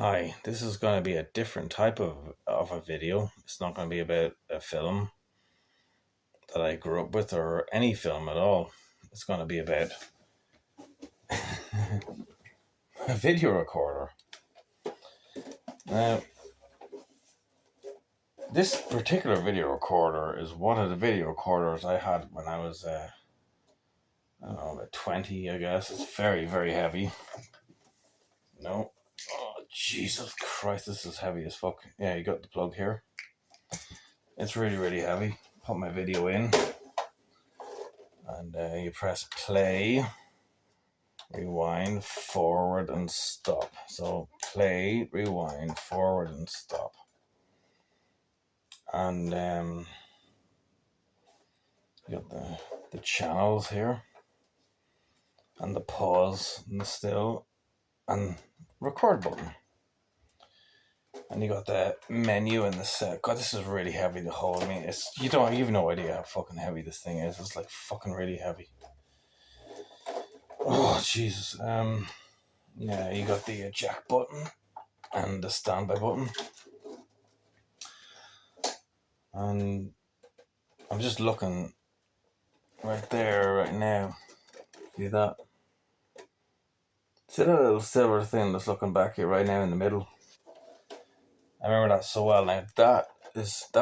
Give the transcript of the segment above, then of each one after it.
Hi, this is going to be a different type of a video. It's not going to be about a film that I grew up with or any film at all. It's going to be about a video recorder. Now, this particular video recorder is one of the video recorders I had when I was, I don't know, about 20, I guess. It's very, very heavy. No. Oh, Jesus Christ, this is heavy as fuck. Yeah, you got the plug here. It's really, really heavy. Put my video in. And you press play, rewind, forward, and stop. So play, rewind, forward, and stop. And you got the channels here, and the pause, and the still, and record button. And you got the menu and the set. God, this is really heavy to hold. I mean, you have no idea how fucking heavy this thing is. It's like fucking really heavy. Oh Jesus. Yeah, you got the jack button and the standby button. And I'm just looking right there right now. See that? See that little silver thing that's looking back here right now in the middle? I remember that so well. Now that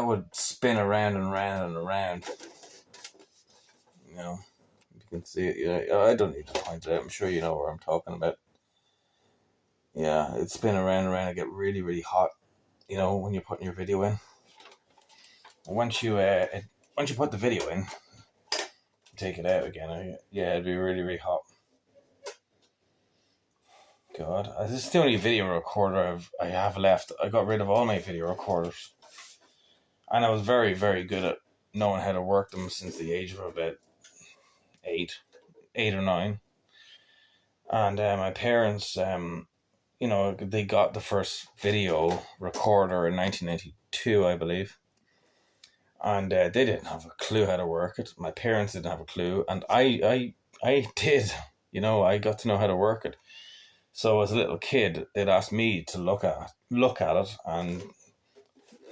would spin around and around and around. You know, you can see it. Yeah, I don't need to point it out. I'm sure you know what I'm talking about. Yeah, it'd spin around and around and get really, really hot. You know, when you're putting your video in. Once you put the video in, take it out again. Yeah, it'd be really, really hot. God, this is the only video recorder I have left. I got rid of all my video recorders, and I was very, very good at knowing how to work them since the age of about eight or nine. And my parents, they got the first video recorder in 1992, I believe. And they didn't have a clue how to work it. My parents didn't have a clue, and I did. I got to know how to work it. So as a little kid, they'd ask me to look at it, and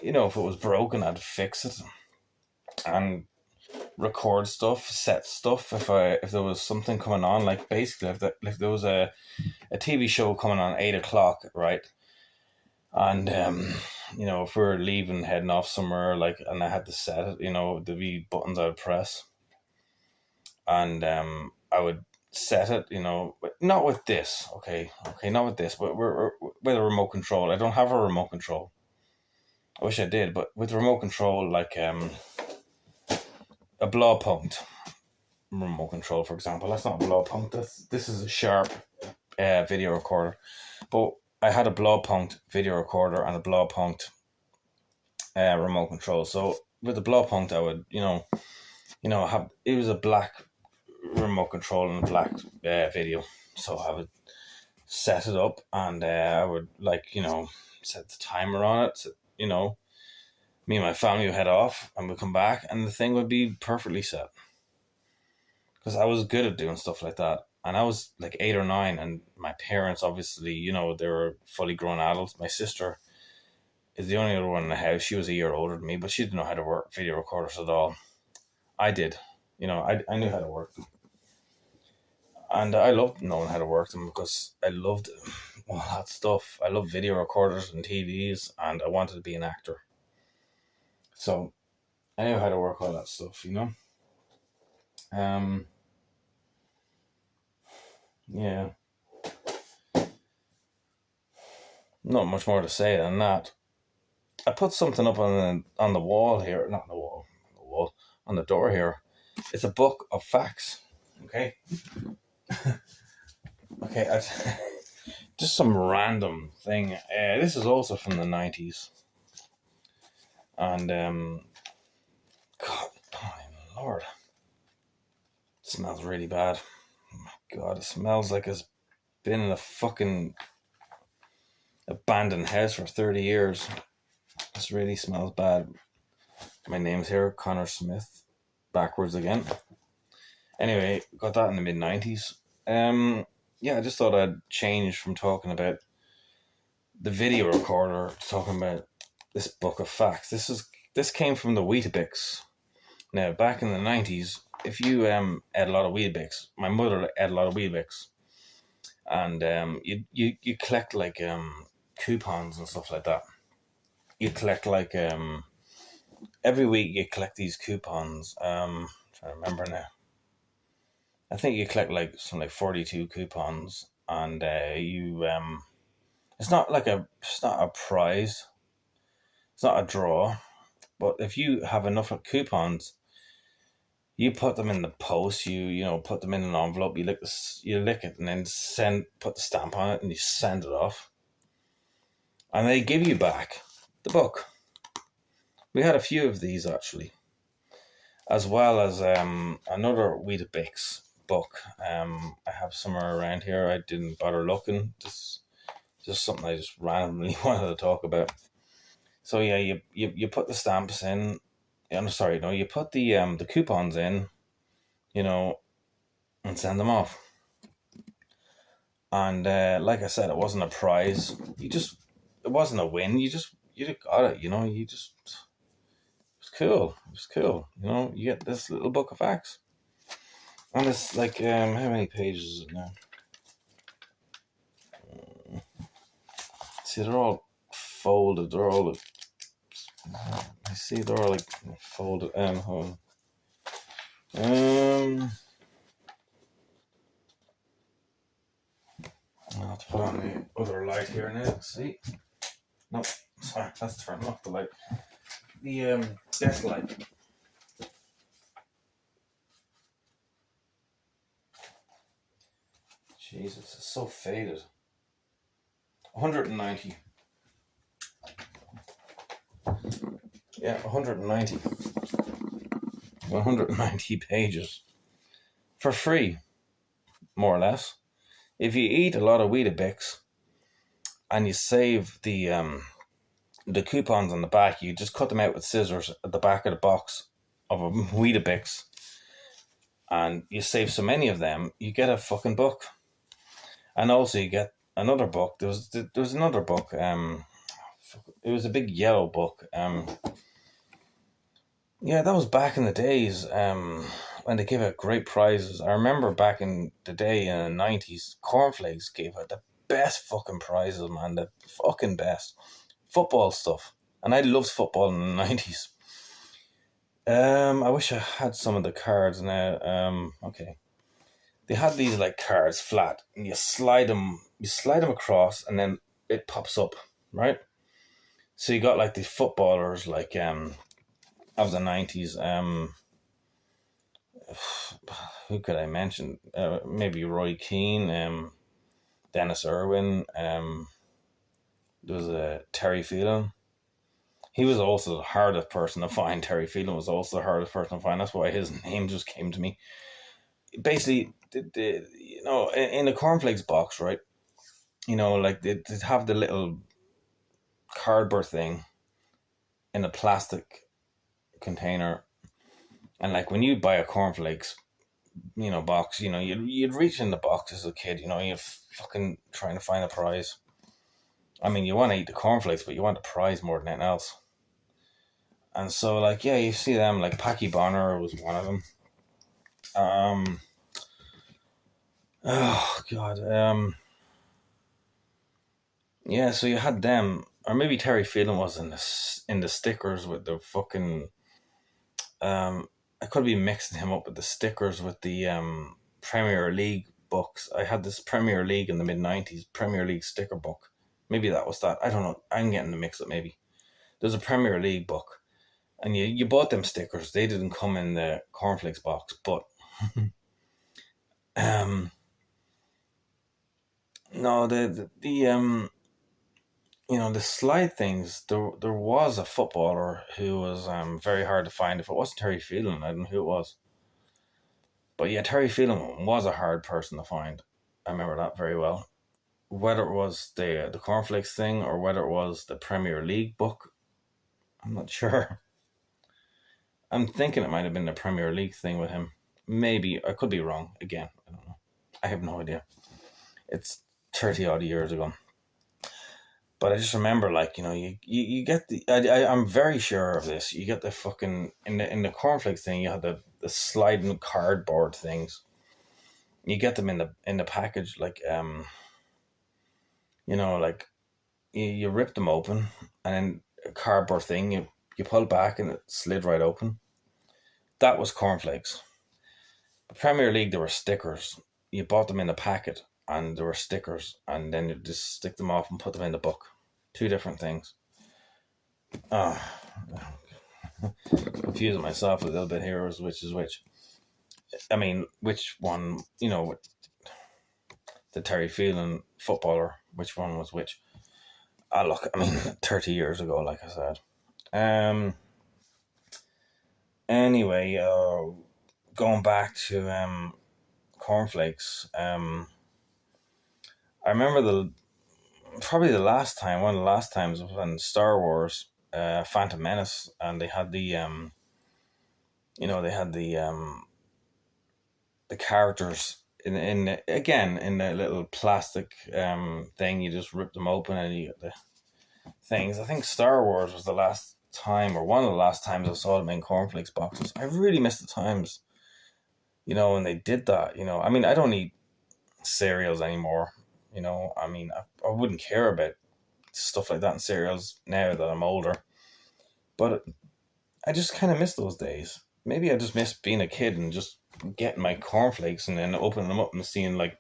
if it was broken, I'd fix it and record stuff, set stuff. If there was something coming on, like basically if there was a TV show coming on 8 o'clock, right? And if we were leaving, heading off somewhere, and I had to set it, there'd be buttons I would press, and I would set it, not with this, okay, not with this, but we're with a remote control. I don't have a remote control. I wish I did, but with remote control, like a blow punct remote control, for example. That's not a blow punct. This is a sharp video recorder, but I had a blow punct video recorder and a blow punct remote control. So with the blow punct, I would, have it was a black remote control and a black video. So I would set it up, and I would set the timer on it. So, me and my family would head off, and we'd come back, and the thing would be perfectly set. Because I was good at doing stuff like that. And I was like 8 or 9, and my parents, obviously, they were fully grown adults. My sister is the only other one in the house. She was a year older than me, but she didn't know how to work video recorders at all. I did. I knew how to work them. And I loved knowing how to work them because I loved all that stuff. I loved video recorders and TVs, and I wanted to be an actor. So I knew how to work all that stuff, Yeah. Not much more to say than that. I put something up on the wall here, not on the wall, on the door here. It's a book of facts. Okay. Okay. Just some random thing. This is also from the 90s, and God, oh my Lord, it smells really bad. Oh my God, it smells like it's been in a fucking abandoned house for 30 years. This really smells bad. My name's here, Connor Smith. Backwards again. Anyway, got that in the mid-90s. Yeah, I just thought I'd change from talking about the video recorder talking about this book of facts. This came from the Weetabix. Now, back in the 90s, if you ate a lot of Weetabix, my mother ate a lot of Weetabix, and you collect like coupons and stuff like that. You collect like every week you collect these coupons. I'm trying to remember now. I think you collect like some like 42 coupons, and you it's not a prize, it's not a draw, but if you have enough coupons, you put them in the post. You put them in an envelope. You lick it, and then put the stamp on it, and you send it off, and they give you back the book. We had a few of these actually, as well as another Weetabix book. I have somewhere around here. I didn't bother looking. Just something I just randomly wanted to talk about. So yeah, you put the stamps in. I'm sorry, no, you put the coupons in, and send them off. And like I said, it wasn't a prize. It wasn't a win. You got it. It was cool. It was cool. You get this little book of facts. And it's like, how many pages is it now? See, they're all folded. They're all, I see they're all like folded. Hold on. I'll have to put on the other light here now. See? No, sorry, let's turn off the light. The desk light. Jesus, it's so faded. 190. Yeah, 190. 190 pages. For free, more or less. If you eat a lot of Weetabix and you save the coupons on the back, you just cut them out with scissors at the back of the box of a Weetabix, and you save so many of them, you get a fucking book. And also you get another book. There was another book. It was a big yellow book. Yeah, that was back in the days. When they gave out great prizes. I remember back in the day in the 90s, Cornflakes gave out the best fucking prizes, man. The fucking best. Football stuff. And I loved football in the 90s. I wish I had some of the cards now. Okay. They had these like cards flat, and you slide them across, and then it pops up, right? So you got like the footballers like of the 90s. Who could I mention? Maybe Roy Keane, Dennis Irwin. There was Terry Phelan. He was also the hardest person to find. Terry Phelan was also the hardest person to find. That's why his name just came to me. Basically, in the cornflakes box, right? Like they'd have the little cardboard thing in a plastic container, and like when you buy a cornflakes, box, you'd reach in the box as a kid, you're fucking trying to find a prize. I mean, you want to eat the cornflakes, but you want the prize more than anything else. And so, like, yeah, you see them, like Packy Bonner was one of them. Oh god. Yeah, so you had them, or maybe Terry Phelan was in the stickers with the fucking. I could be mixing him up with the stickers with the Premier League books. I had this Premier League in the mid-90s Premier League sticker book. Maybe that was that. I don't know. I'm getting the mix up. Maybe there's a Premier League book, and you bought them stickers. They didn't come in the cornflakes box, but no, the the slide things. There was a footballer who was very hard to find. If it wasn't Terry Phelan, I don't know who it was. But yeah, Terry Phelan was a hard person to find. I remember that very well. Whether it was the cornflakes thing or whether it was the Premier League book, I'm not sure. I'm thinking it might have been the Premier League thing with him. Maybe. I could be wrong. Again, I don't know. I have no idea. It's 30 odd years ago. But I just remember, like, you get I'm very sure of this. You get the fucking in the cornflakes thing. You had the sliding cardboard things. You get them in the package, like like you rip them open, and then a cardboard thing you pull back and it slid right open. That was cornflakes. The Premier League, there were stickers. You bought them in a packet, and there were stickers, and then you just stick them off and put them in the book. Two different things. Oh, confusing myself a little bit here as which is which. I mean, which one? The Terry Phelan footballer. Which one was which? Ah, look. I mean, 30 years ago, like I said. Anyway, going back to cornflakes. I remember probably one of the last times was when Star Wars, Phantom Menace, and they had the characters in the little plastic thing. You just rip them open and you get the things. I think Star Wars was the last time, or one of the last times I saw them in cornflakes boxes. I really miss the times, when they did that. I mean, I don't eat cereals anymore. I mean, I wouldn't care about stuff like that in cereals now that I'm older. But I just kind of miss those days. Maybe I just miss being a kid and just getting my cornflakes and then opening them up and seeing like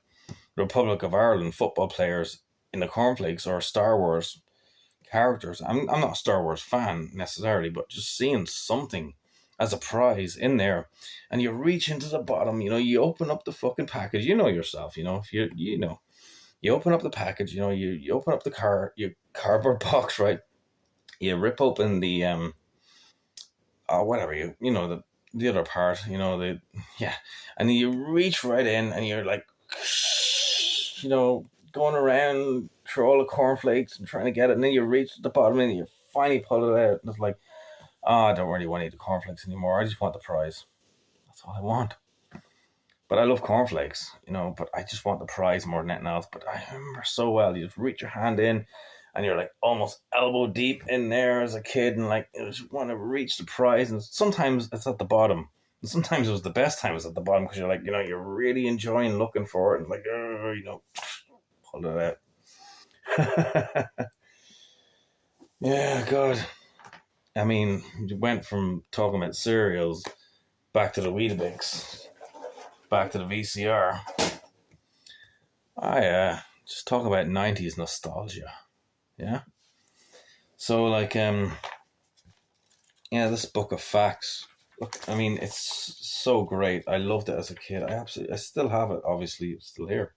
Republic of Ireland football players in the cornflakes, or Star Wars characters. I'm not a Star Wars fan necessarily, but just seeing something as a prize in there, and you reach into the bottom. You open up the fucking package. You know yourself. If you open up the package. You open up your cardboard box, right? You rip open the whatever the other part, yeah, and you reach right in, and you're like, going around through all the cornflakes and trying to get it, and then you reach the bottom and you finally pull it out, and it's like, I don't really want to eat the cornflakes anymore. I just want the prize. That's all I want. But I love cornflakes, but I just want the prize more than anything else. But I remember so well, you just reach your hand in and you're like almost elbow deep in there as a kid, and like you just want to reach the prize. And sometimes it's at the bottom. And sometimes it was the best time, it's at the bottom, because you're like, you're really enjoying looking for it, and like, pull it out. Yeah, God. I mean, you went from talking about cereals back to the Weetabix, back to the VCR. I just talk about 90s nostalgia. Yeah. So like this book of facts. Look, I mean, it's so great. I loved it as a kid. I still have it. Obviously, it's still here.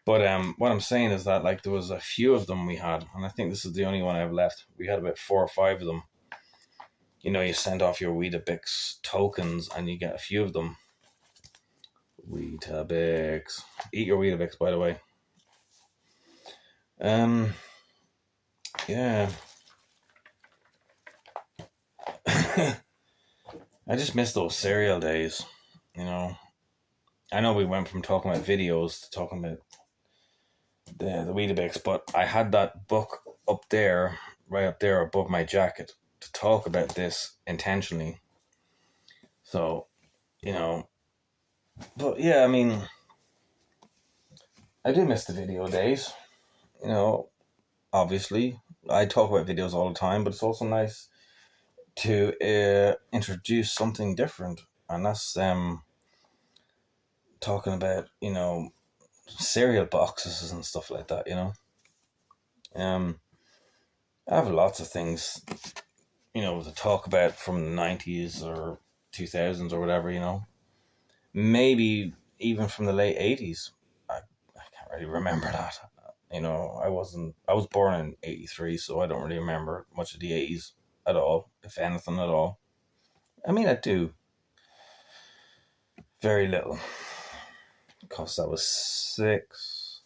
But what I'm saying is that like there was a few of them we had, and I think this is the only one I have left. We had about 4 or 5 of them. You send off your Weetabix tokens, and you get a few of them. Weetabix. Eat your Weetabix, by the way. Yeah. I just miss those cereal days. I know we went from talking about videos to talking about the Weetabix, but I had that book up there, right up there above my jacket, to talk about this intentionally. So, but yeah, I mean, I do miss the video days. Obviously, I talk about videos all the time, but it's also nice to introduce something different, and that's talking about cereal boxes and stuff like that. I have lots of things to talk about from the 90s or 2000s or whatever. Maybe even from the late 80s. I can't really remember that. I was born in 83, so I don't really remember much of the 80s at all, if anything at all. I mean, I do. Very little. Because I was 6.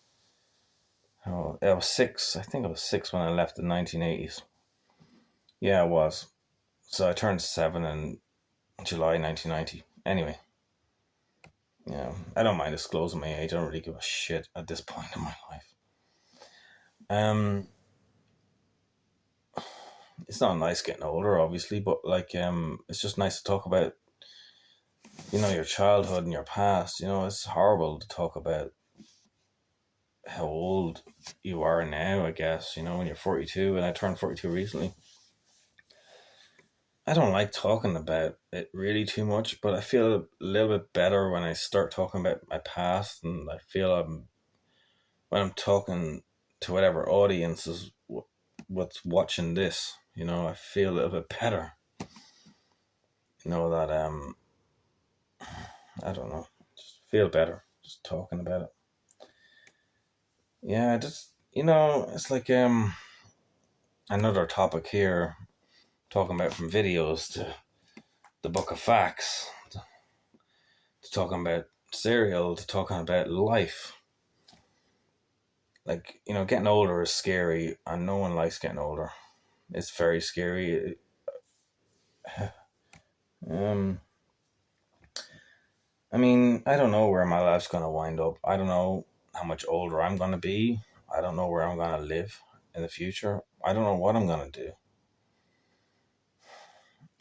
Oh, I was 6. I think I was 6 when I left the 1980s. Yeah, I was. So I turned 7 in July 1990. Anyway. Yeah, I don't mind disclosing my age. I don't really give a shit at this point in my life. it's not nice getting older, obviously, but like it's just nice to talk about, your childhood and your past. It's horrible to talk about how old you are now, I guess, when you're 42, and I turned 42 recently. I don't like talking about it really too much, but I feel a little bit better when I start talking about my past, and I feel when I'm talking to whatever audience is what's watching this, I feel a little bit better. That I don't know, just feel better just talking about it. Yeah, just it's like another topic here, talking about from videos to the book of facts to talking about cereal to talking about life. Like, getting older is scary, and no one likes getting older. It's very scary. um I mean, I don't know where my life's going to wind up. I don't know how much older I'm going to be. I don't know where I'm going to live in the future. I don't know what I'm going to do.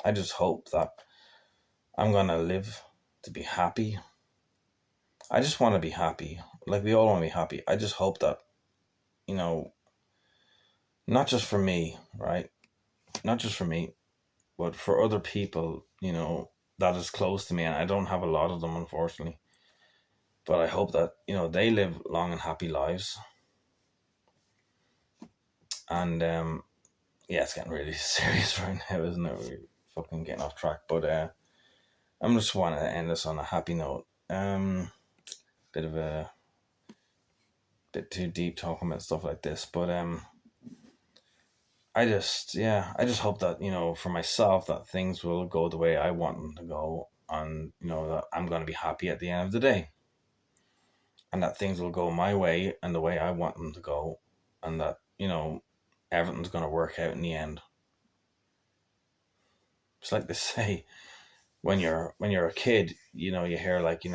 I just hope that I'm going to live to be happy. I just want to be happy. Like, we all want to be happy. I just hope that, you know, not just for me, right? Not just for me, but for other people, that is close to me. And I don't have a lot of them, unfortunately. But I hope that, they live long and happy lives. And yeah, it's getting really serious right now, isn't it? We're fucking getting off track. But I'm just wanting to end this on a happy note. Bit of a bit too deep talking about stuff like this, but I just hope that for myself that things will go the way I want them to go, and that I'm going to be happy at the end of the day, and that things will go my way and the way I want them to go, and that everything's going to work out in the end. It's like they say, when you're a kid, you hear, like, you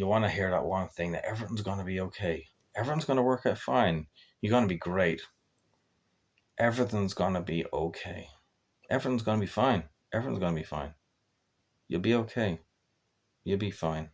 want to hear that one thing, that everything's going to be okay, everything's going to work out fine, you're going to be great, everything's going to be okay, everything's going to be fine, everything's going to be fine, you'll be okay, you'll be fine.